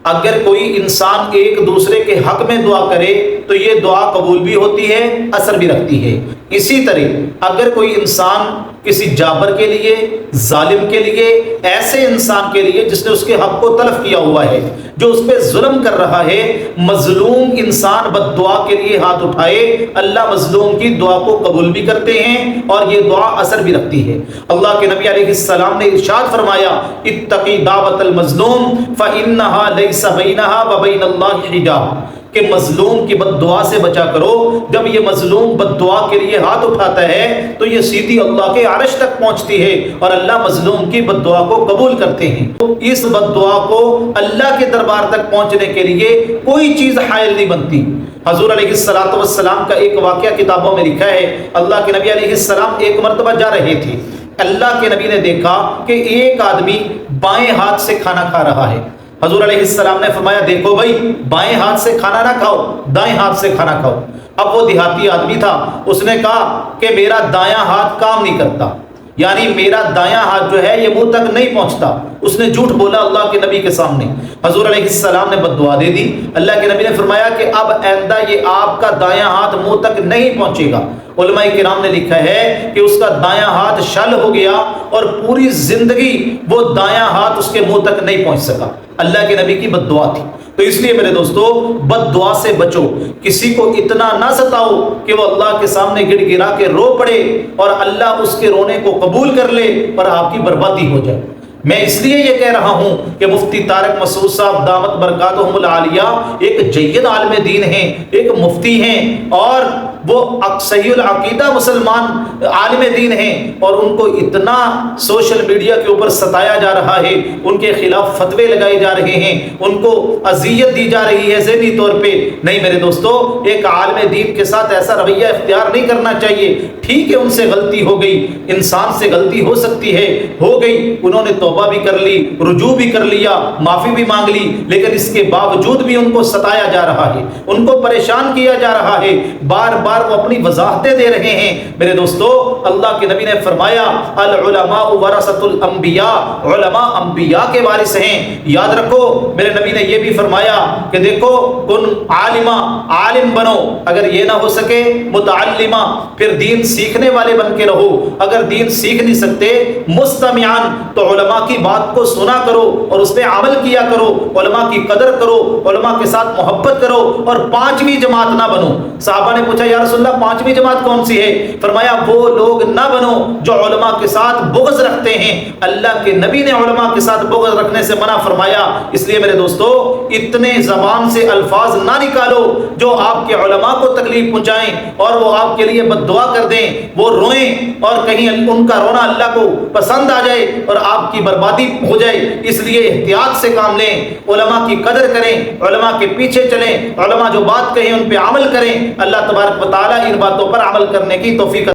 اگر کوئی انسان ایک دوسرے کے حق میں دعا کرے تو یہ دعا قبول بھی ہوتی ہے، اثر بھی رکھتی ہے۔ اسی طرح اگر کوئی انسان کسی جابر کے لیے، ظالم کے لیے، ایسے انسان کے لیے جس نے اس کے حق کو تلف کیا ہوا ہے، جو اس پہ ظلم کر رہا ہے، مظلوم انسان بد دعا کے لیے ہاتھ اٹھائے، اللہ مظلوم کی دعا کو قبول بھی کرتے ہیں اور یہ دعا اثر بھی رکھتی ہے۔ اللہ کے نبی علیہ السلام نے ارشاد فرمایا، اتقی دعوت المظلوم فإنها لیس بینہا وبین اللہ حجاب، کہ مظلوم کی بد دعا سے بچا کرو۔ جب یہ مظلوم بد دعا کے لیے ہاتھ اٹھاتا ہے تو یہ سیدھی اللہ کے عرش تک پہنچتی ہے اور اللہ مظلوم کی بد دعا کو قبول کرتے ہیں۔ اس بد دعا کو اللہ کے دربار تک پہنچنے کے لیے کوئی چیز حائل نہیں بنتی۔ حضور علیہ السلام کا ایک واقعہ کتابوں میں لکھا ہے، اللہ کے نبی علیہ السلام ایک مرتبہ جا رہے تھے، اللہ کے نبی نے دیکھا کہ ایک آدمی بائیں ہاتھ سے کھانا کھا رہا ہے۔ حضور علیہ السلام نے فرمایا، دیکھو بھائی، بائیں ہاتھ سے کھانا نہ کھاؤ، دائیں ہاتھ سے کھانا کھاؤ۔ اب وہ دیہاتی آدمی تھا، اس نے کہا کہ میرا دایاں ہاتھ کام نہیں کرتا، یعنی میرا دایاں ہاتھ جو ہے یہ منہ تک نہیں پہنچتا۔ اس نے جھوٹ بولا اللہ کے نبی کے سامنے۔ حضور علیہ السلام نے بد دعا دے دی۔ اللہ کے نبی نے فرمایا کہ اب آئندہ یہ آپ کا دایاں ہاتھ منہ تک نہیں پہنچے گا۔ علماء کرام نے لکھا ہے کہ اس کا دایاں ہاتھ شل ہو گیا اور پوری زندگی وہ دایاں ہاتھ اس کے منہ تک نہیں پہنچ سکا۔ اللہ کے نبی کی بد دعا تھی۔ تو اس لیے میرے دوستو، بد دعا سے بچو، کسی کو اتنا نہ ستاؤ کہ وہ اللہ کے سامنے گڑ گڑا کے رو پڑے اور اللہ اس کے رونے کو قبول کر لے اور آپ کی بربادی ہو جائے۔ میں اس لیے یہ کہہ رہا ہوں کہ مفتی طارق مسعود صاحب دامت برکاتہم العالیہ ایک جید عالم دین ہیں، ایک مفتی ہیں، اور وہ صحیح العقیدہ مسلمان عالم دین ہیں، اور ان کو اتنا سوشل میڈیا کے اوپر ستایا جا رہا ہے، ان کے خلاف فتوے لگائے جا رہے ہیں، ان کو اذیت دی جا رہی ہے ذہنی طور پہ۔ نہیں میرے دوستو، ایک عالم دین کے ساتھ ایسا رویہ اختیار نہیں کرنا چاہیے۔ ٹھیک ہے، ان سے غلطی ہو گئی، انسان سے غلطی ہو سکتی ہے، ہو گئی، انہوں نے توبہ بھی کر لی، رجوع بھی کر لیا، معافی بھی مانگ لی، لیکن اس کے باوجود بھی ان کو ستایا جا رہا ہے، ان کو پریشان کیا جا رہا ہے، بار بار وہ اپنی وضاحتیں دے رہے ہیں۔ میرے دوستو، اللہ کے نبی نے فرمایا، العلماء ورثۃ الانبیاء، علماء انبیاء کے وارث ہیں۔ یاد رکھو، میرے نبی نے یہ بھی فرمایا کہ دیکھو، کن عالما، عالم بنو، اگر یہ نہ ہو سکے متعلمہ، پھر دین سیکھنے والے بن کے رہو۔ اگر دین سیکھ نہیں سکتے، مستمعان، تو علماء کی بات کو سنا کرو اور اس پہ عمل کیا کرو، علماء کی قدر کرو، علماء کے ساتھ محبت کرو، اور پانچویں جماعت نہ بنو۔ صحابہ نے پوچھا، یا رسول اللہ پانچویں جماعت کون سی ہے؟ فرمایا، وہ لوگ نہ بنو جو علماء کے ساتھ بغض رکھتے ہیں۔ اللہ کے نبی نے علماء کے ساتھ بغض رکھنے سے منع فرمایا۔ اس لیے میرے دوستو، اتنے زبان سے الفاظ نہ نکالو جو آپ کے علماء کو تکلیف پہنچائیں اور وہ آپ کے لیے بد دعا کر دیں، وہ روئیں اور کہیں ان کا رونا اللہ کو پسند آ جائے اور آپ کی بربادی ہو جائے۔ اس لیے احتیاط سے کام لیں، علماء کی قدر کریں، علماء کے پیچھے چلیں، علماء جو بات کہیں ان پہ عمل کریں۔ اللہ تبارک و تعالی ان باتوں پر عمل کرنے کی توفیق